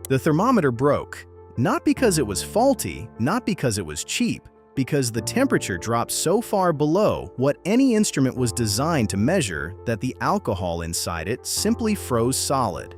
The thermometer broke, not because it was faulty, not because it was cheap, because the temperature dropped so far below what any instrument was designed to measure that the alcohol inside it simply froze solid.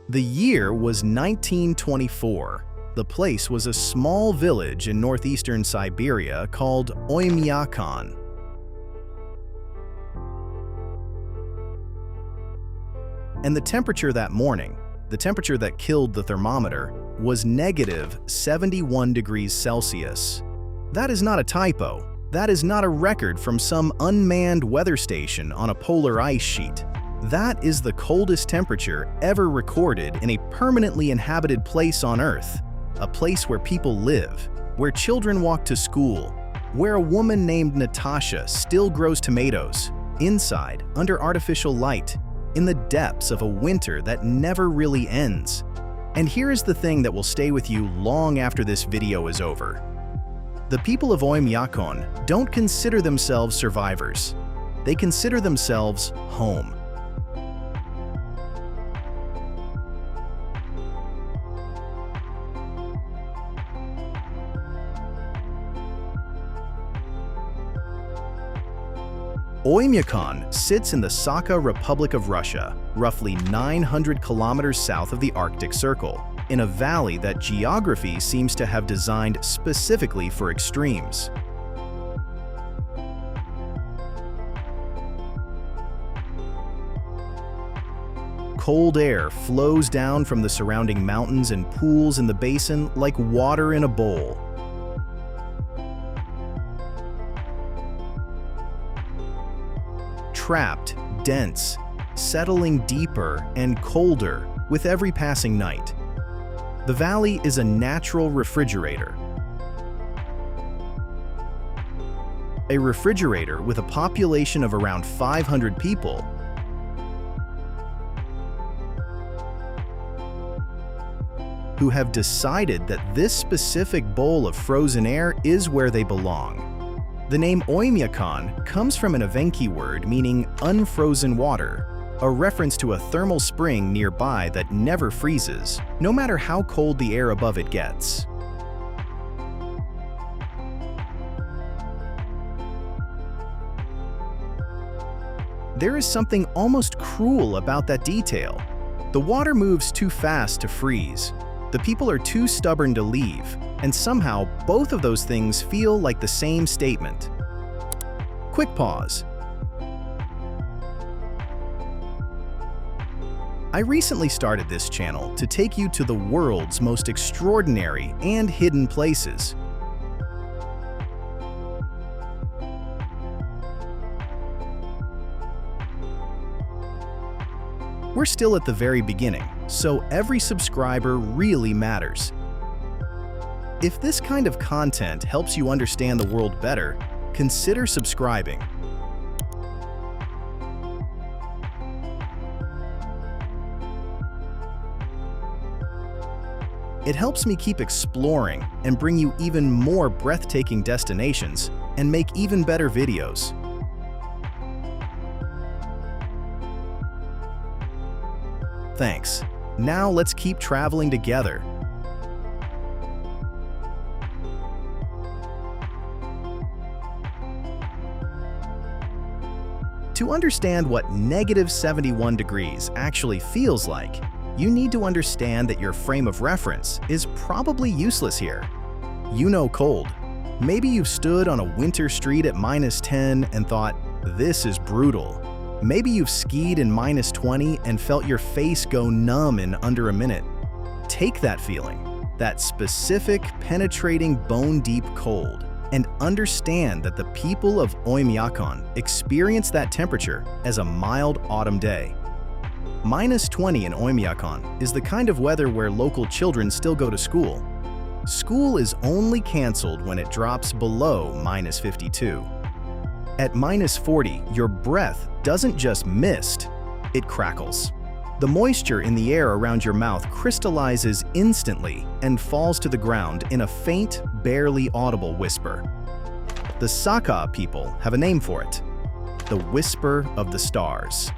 The year was 1924. The place was a small village in northeastern Siberia called Oymyakon. And the temperature that morning, the temperature that killed the thermometer, was negative 71 degrees Celsius. That is not a typo. That is not a record from some unmanned weather station on a polar ice sheet. That is the coldest temperature ever recorded in a permanently inhabited place on Earth, a place where people live, where children walk to school, where a woman named Natasha still grows tomatoes, inside, under artificial light, in the depths of a winter that never really ends. And here is the thing that will stay with you long after this video is over. The people of Oymyakon don't consider themselves survivors. They consider themselves home. Oymyakon sits in the Sakha Republic of Russia, roughly 900 kilometers south of the Arctic Circle, in a valley that geography seems to have designed specifically for extremes. Cold air flows down from the surrounding mountains and pools in the basin like water in a bowl. Trapped, dense, settling deeper and colder with every passing night. The valley is a natural refrigerator. A refrigerator with a population of around 500 people who have decided that this specific bowl of frozen air is where they belong. The name Oymyakon comes from an Evenki word meaning unfrozen water, a reference to a thermal spring nearby that never freezes, no matter how cold the air above it gets. There is something almost cruel about that detail. The water moves too fast to freeze. The people are too stubborn to leave, and somehow both of those things feel like the same statement. Quick pause. I recently started this channel to take you to the world's most extraordinary and hidden places. We're still at the very beginning, so every subscriber really matters. If this kind of content helps you understand the world better, consider subscribing. It helps me keep exploring and bring you even more breathtaking destinations and make even better videos. Thanks. Now let's keep traveling together. To understand what negative 71 degrees actually feels like, you need to understand that your frame of reference is probably useless here. You know cold. Maybe you've stood on a winter street at -10 and thought, this is brutal. Maybe you've skied in -20 and felt your face go numb in under a minute. Take that feeling, that specific, penetrating, bone-deep cold, and understand that the people of Oymyakon experience that temperature as a mild autumn day. -20 in Oymyakon is the kind of weather where local children still go to school. School is only canceled when it drops below -52. At -40, your breath doesn't just mist, it crackles. The moisture in the air around your mouth crystallizes instantly and falls to the ground in a faint, barely audible whisper. The Sakha people have a name for it: the whisper of the stars.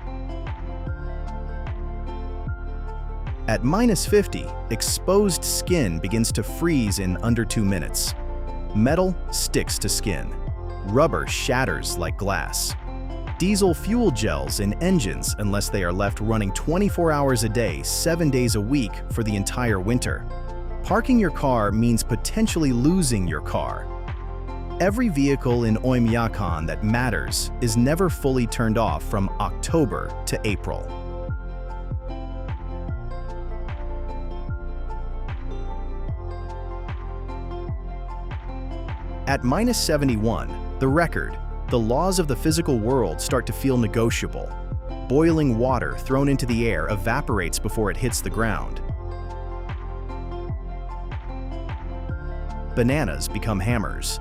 At -50, exposed skin begins to freeze in under 2 minutes. Metal sticks to skin. Rubber shatters like glass. Diesel fuel gels in engines unless they are left running 24 hours a day, 7 days a week for the entire winter. Parking your car means potentially losing your car. Every vehicle in Oymyakon that matters is never fully turned off from October to April. At -71, the record, the laws of the physical world start to feel negotiable. Boiling water thrown into the air evaporates before it hits the ground. Bananas become hammers.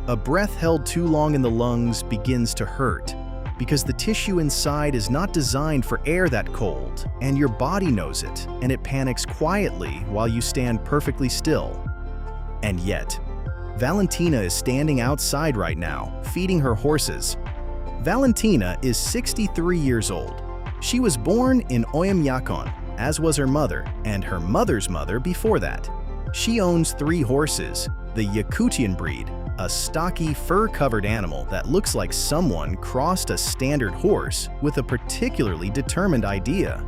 A breath held too long in the lungs begins to hurt, because the tissue inside is not designed for air that cold, and your body knows it, and it panics quietly while you stand perfectly still. And yet, Valentina is standing outside right now, feeding her horses. Valentina is 63 years old. She was born in Oymyakon, as was her mother, and her mother's mother before that. She owns 3 horses, the Yakutian breed, a stocky, fur-covered animal that looks like someone crossed a standard horse with a particularly determined idea.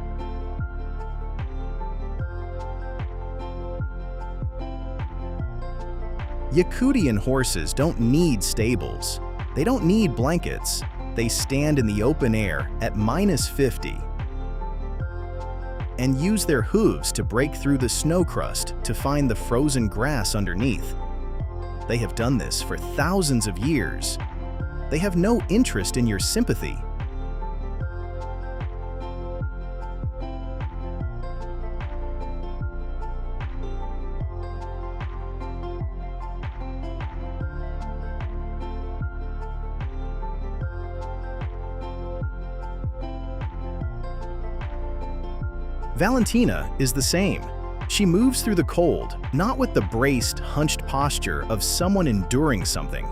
Yakutian horses don't need stables. They don't need blankets. They stand in the open air at -50 and use their hooves to break through the snow crust to find the frozen grass underneath. They have done this for thousands of years. They have no interest in your sympathy. Valentina is the same. She moves through the cold, not with the braced, hunched posture of someone enduring something,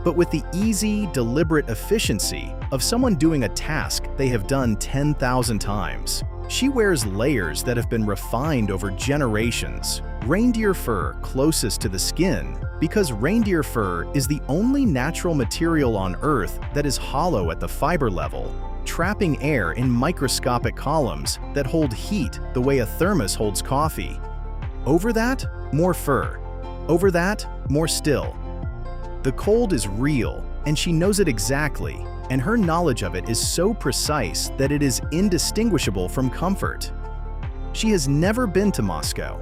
but with the easy, deliberate efficiency of someone doing a task they have done 10,000 times. She wears layers that have been refined over generations. Reindeer fur closest to the skin, because reindeer fur is the only natural material on Earth that is hollow at the fiber level, trapping air in microscopic columns that hold heat the way a thermos holds coffee. Over that, more fur. Over that, more still. The cold is real, and she knows it exactly, and her knowledge of it is so precise that it is indistinguishable from comfort. She has never been to Moscow.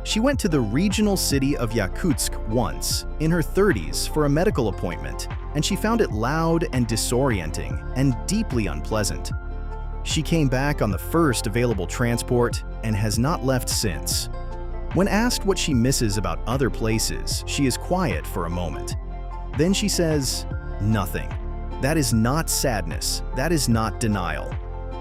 She went to the regional city of Yakutsk once, in her 30s, for a medical appointment, and she found it loud and disorienting and deeply unpleasant. She came back on the first available transport and has not left since. When asked what she misses about other places, she is quiet for a moment. Then she says, "Nothing. That is not sadness. That is not denial.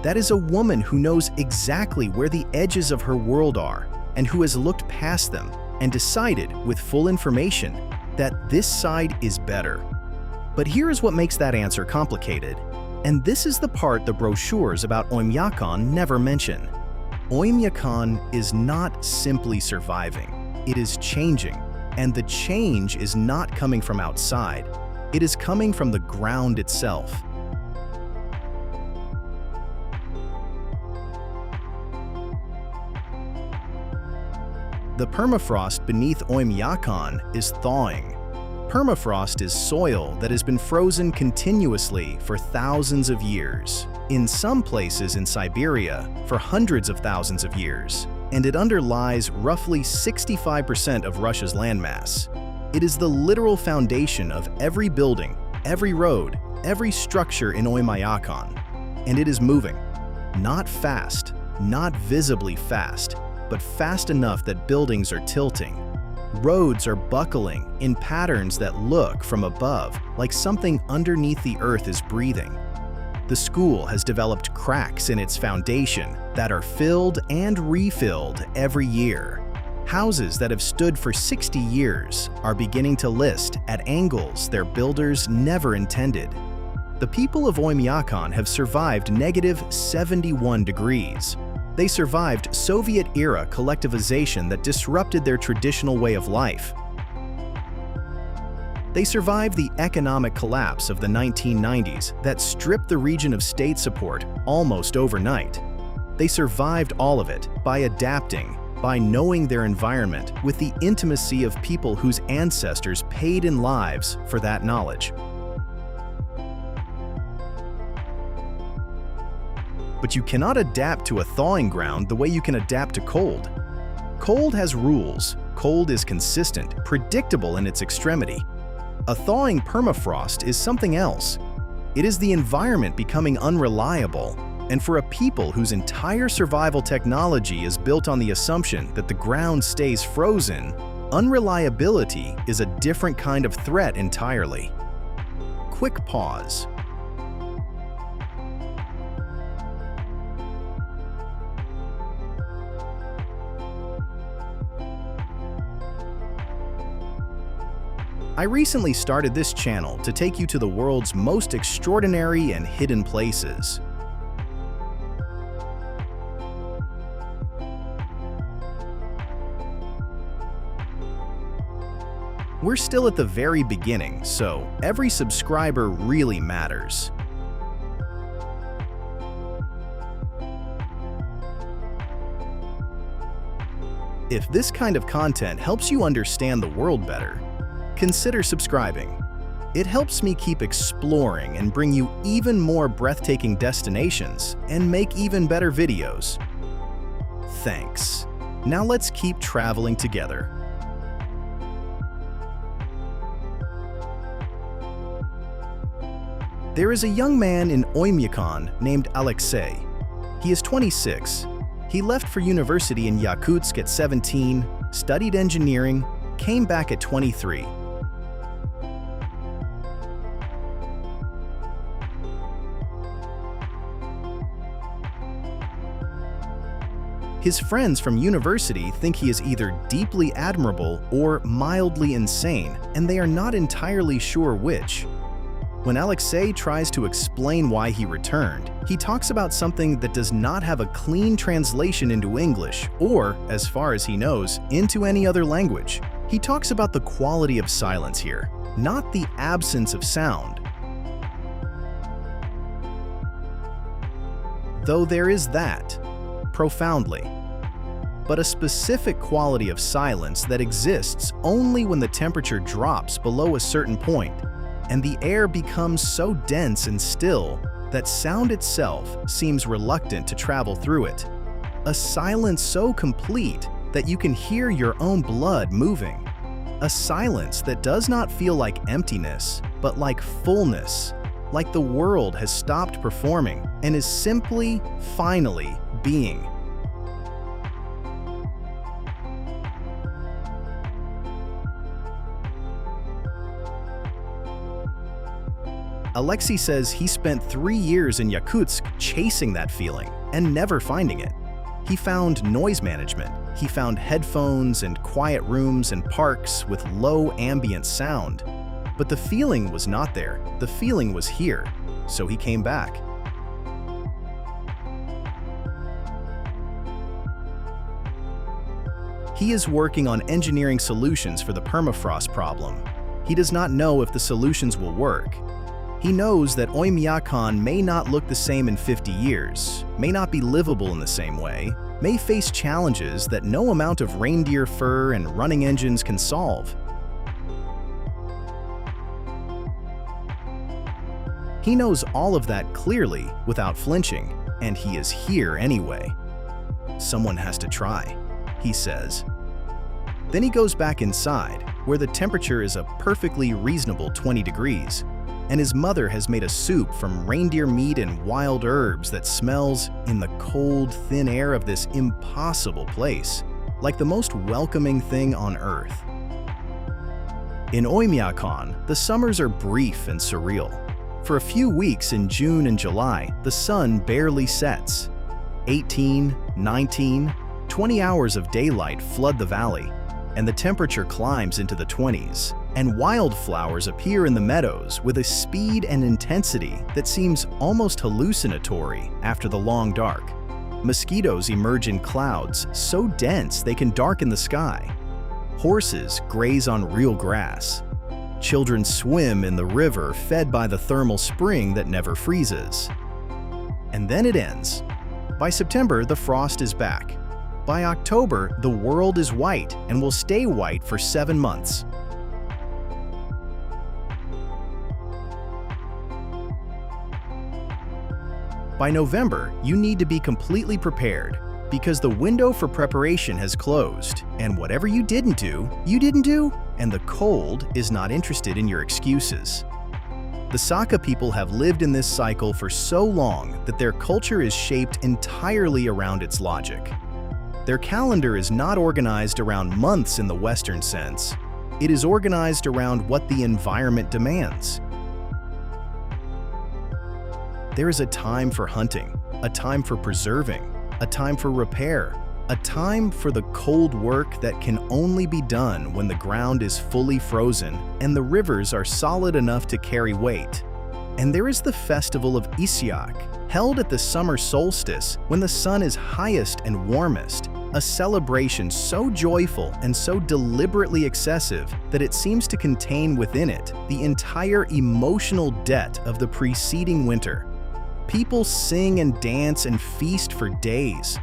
That is a woman who knows exactly where the edges of her world are, and who has looked past them and decided with full information that this side is better." But here is what makes that answer complicated. And this is the part the brochures about Oymyakon never mention. Oymyakon is not simply surviving. It is changing. And the change is not coming from outside. It is coming from the ground itself. The permafrost beneath Oymyakon is thawing. Permafrost is soil that has been frozen continuously for thousands of years, in some places in Siberia for hundreds of thousands of years, and it underlies roughly 65% of Russia's landmass. It is the literal foundation of every building, every road, every structure in Oymyakon, and it is moving. Not fast, not visibly fast, but fast enough that buildings are tilting. Roads are buckling in patterns that look from above like something underneath the earth is breathing. The school has developed cracks in its foundation that are filled and refilled every year. Houses that have stood for 60 years are beginning to list at angles their builders never intended. The people of Oymyakon have survived -71 degrees. They survived Soviet-era collectivization that disrupted their traditional way of life. They survived the economic collapse of the 1990s that stripped the region of state support almost overnight. They survived all of it by adapting, by knowing their environment with the intimacy of people whose ancestors paid in lives for that knowledge. But you cannot adapt to a thawing ground the way you can adapt to cold. Cold has rules. Cold is consistent, predictable in its extremity. A thawing permafrost is something else. It is the environment becoming unreliable, and for a people whose entire survival technology is built on the assumption that the ground stays frozen, unreliability is a different kind of threat entirely. Quick pause. I recently started this channel to take you to the world's most extraordinary and hidden places. We're still at the very beginning, so every subscriber really matters. If this kind of content helps you understand the world better, consider subscribing. It helps me keep exploring and bring you even more breathtaking destinations and make even better videos. Thanks. Now let's keep traveling together. There is a young man in Oymyakon named Alexei. He is 26. He left for university in Yakutsk at 17, studied engineering, came back at 23. His friends from university think he is either deeply admirable or mildly insane, and they are not entirely sure which. When Alexei tries to explain why he returned, he talks about something that does not have a clean translation into English or, as far as he knows, into any other language. He talks about the quality of silence here, not the absence of sound. Though there is that, profoundly, but a specific quality of silence that exists only when the temperature drops below a certain point and the air becomes so dense and still that sound itself seems reluctant to travel through it. A silence so complete that you can hear your own blood moving. A silence that does not feel like emptiness, but like fullness, like the world has stopped performing and is simply, finally, being. Alexei says he spent 3 years in Yakutsk chasing that feeling and never finding it. He found noise management. He found headphones and quiet rooms and parks with low ambient sound. But the feeling was not there. The feeling was here. So he came back. He is working on engineering solutions for the permafrost problem. He does not know if the solutions will work. He knows that Oymyakon may not look the same in 50 years, may not be livable in the same way, may face challenges that no amount of reindeer fur and running engines can solve. He knows all of that clearly without flinching, and he is here anyway. Someone has to try, he says. Then he goes back inside, where the temperature is a perfectly reasonable 20 degrees. And his mother has made a soup from reindeer meat and wild herbs that smells, in the cold, thin air of this impossible place, like the most welcoming thing on earth. In Oymyakon, the summers are brief and surreal. For a few weeks in June and July, the sun barely sets. 18, 19, 20 hours of daylight flood the valley, and the temperature climbs into the 20s. And wildflowers appear in the meadows with a speed and intensity that seems almost hallucinatory after the long dark. Mosquitoes emerge in clouds so dense they can darken the sky. Horses graze on real grass. Children swim in the river fed by the thermal spring that never freezes. And then it ends. By September, the frost is back. By October, the world is white and will stay white for 7 months. By November, you need to be completely prepared because the window for preparation has closed, and whatever you didn't do, and the cold is not interested in your excuses. The Sakha people have lived in this cycle for so long that their culture is shaped entirely around its logic. Their calendar is not organized around months in the Western sense. It is organized around what the environment demands. There is a time for hunting, a time for preserving, a time for repair, a time for the cold work that can only be done when the ground is fully frozen and the rivers are solid enough to carry weight. And there is the festival of Isyak, held at the summer solstice when the sun is highest and warmest, a celebration so joyful and so deliberately excessive that it seems to contain within it the entire emotional debt of the preceding winter. People sing and dance and feast for days.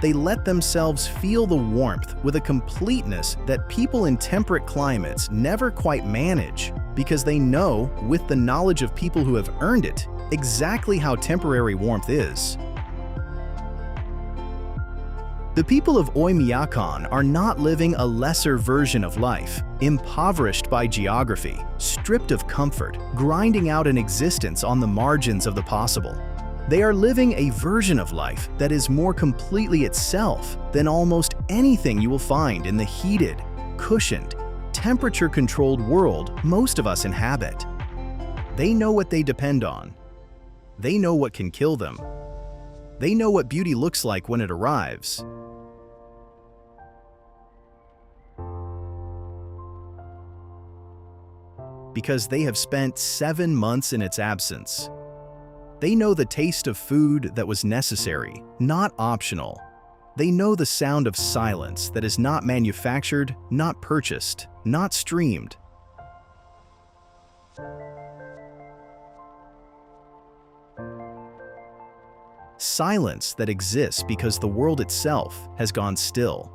They let themselves feel the warmth with a completeness that people in temperate climates never quite manage, because they know, with the knowledge of people who have earned it, exactly how temporary warmth is. The people of Oymyakon are not living a lesser version of life, impoverished by geography, stripped of comfort, grinding out an existence on the margins of the possible. They are living a version of life that is more completely itself than almost anything you will find in the heated, cushioned, temperature-controlled world most of us inhabit. They know what they depend on. They know what can kill them. They know what beauty looks like when it arrives. Because they have spent 7 months in its absence. They know the taste of food that was necessary, not optional. They know the sound of silence that is not manufactured, not purchased, not streamed. Silence that exists because the world itself has gone still.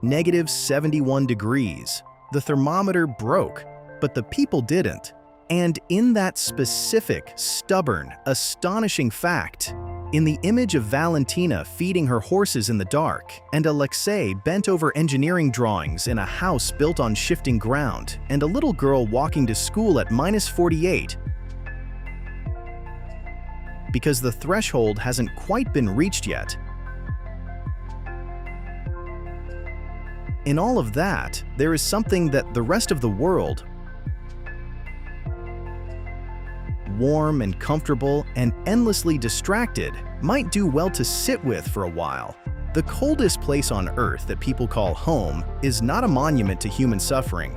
-71 degrees. The thermometer broke, but the people didn't. And in that specific, stubborn, astonishing fact, in the image of Valentina feeding her horses in the dark, and Alexei bent over engineering drawings in a house built on shifting ground, and a little girl walking to school at -48, because the threshold hasn't quite been reached yet. In all of that, there is something that the rest of the world, warm and comfortable and endlessly distracted, might do well to sit with for a while. The coldest place on Earth that people call home is not a monument to human suffering.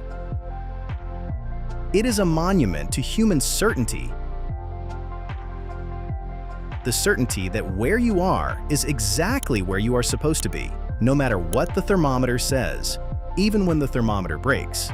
It is a monument to human certainty. The certainty that where you are is exactly where you are supposed to be, no matter what the thermometer says, even when the thermometer breaks.